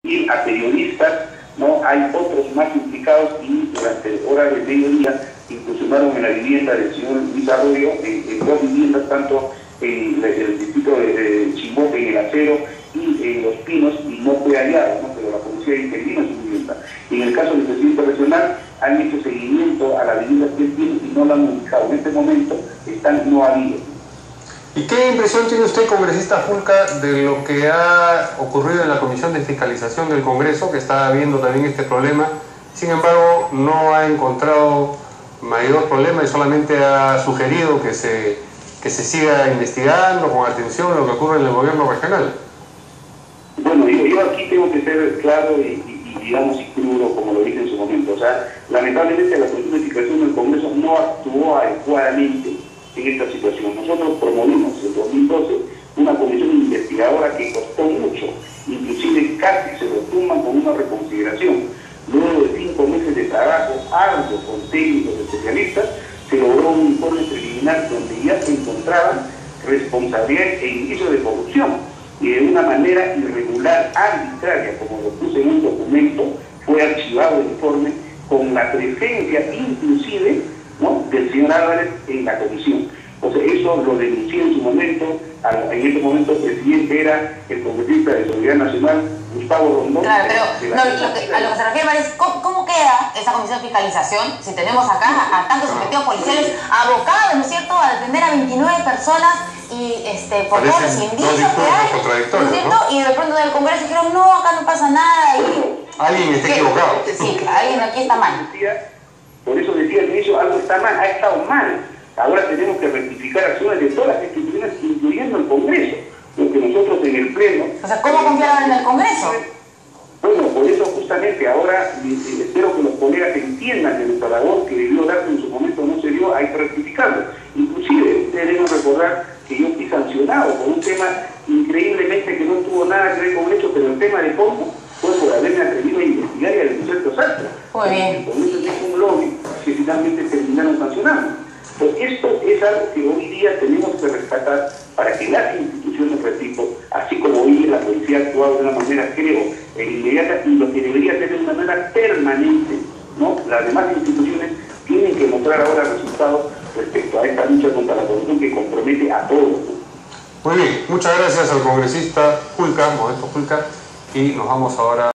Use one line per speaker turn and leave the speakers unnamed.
y a periodistas, ¿no? Hay otros más implicados y durante horas del mediodía incursionaron en la vivienda del señor Luis Arroyo, en dos viviendas, tanto en el distrito de Chimbote, en el Acero y en Los Pinos, y no fue hallado, ¿no? Pero la policía intervino en su vivienda. Y en el caso del presidente regional, han hecho seguimiento a la vivienda que él tiene y no la han ubicado. En este momento están no habidos.
¿Y qué impresión tiene usted, congresista Fulca, de lo que ha ocurrido en la Comisión de Fiscalización del Congreso, que está viendo también este problema? Sin embargo, no ha encontrado mayor problema y solamente ha sugerido que se siga investigando con atención lo que ocurre en el gobierno regional.
Bueno, yo aquí tengo que ser claro y digamos y crudo, como lo dije en su momento. O sea, lamentablemente la Comisión de Fiscalización del Congreso no actuó adecuadamente en esta situación. Nosotros promovimos en 2012 una comisión investigadora que costó mucho, inclusive casi se lo tumban con una reconsideración. Luego de 5 meses de trabajo arduo con técnicos especialistas, se logró un informe preliminar donde ya se encontraban responsabilidades e indicios de corrupción, y de una manera irregular, arbitraria, como lo puse en un documento, fue archivado el informe con la presencia inclusive, ¿no?, del señor Álvarez en la comisión. O sea, eso lo denuncié en su momento. En ese momento el presidente era el congresista de Solidaridad Nacional, Gustavo Rondón.
Claro, pero a lo que se refiere es ¿cómo queda esa comisión de fiscalización si tenemos acá a tantos efectivos policiales abocados, ¿no es cierto?, a detener a 29 personas y por todos los indicios que hay, ¿no es cierto? Y de pronto en el Congreso dijeron, no, acá no pasa nada. Y
alguien está equivocado.
Sí, alguien aquí está mal.
Por eso decía al inicio, algo está mal, ha estado mal. Ahora tenemos que rectificar acciones de todas las instituciones, incluyendo el Congreso, porque nosotros en el Pleno...
O sea, ¿cómo confiaron en el Congreso?
Bueno, por eso justamente ahora espero que los colegas entiendan que nuestra labor que debió darse en su momento no se dio, hay que rectificarlo. Inclusive, ustedes deben recordar que yo fui sancionado por un tema increíblemente que no tuvo nada que ver con eso, pero el tema de fondo fue por haberme atrevido a investigar y a denunciar los actos.
Muy bien.
Entonces es un lobby que finalmente terminaron sancionando. Pues esto es algo que hoy día tenemos que rescatar para que las instituciones, repito, así como hoy la policía ha actuado de una manera, creo, inmediata, y lo que debería ser de una manera permanente, ¿no? Las demás instituciones tienen que mostrar ahora resultados respecto a esta lucha contra la corrupción que compromete a todos, ¿no?
Muy bien, muchas gracias al congresista Fulca, Modesto Fulca, y nos vamos ahora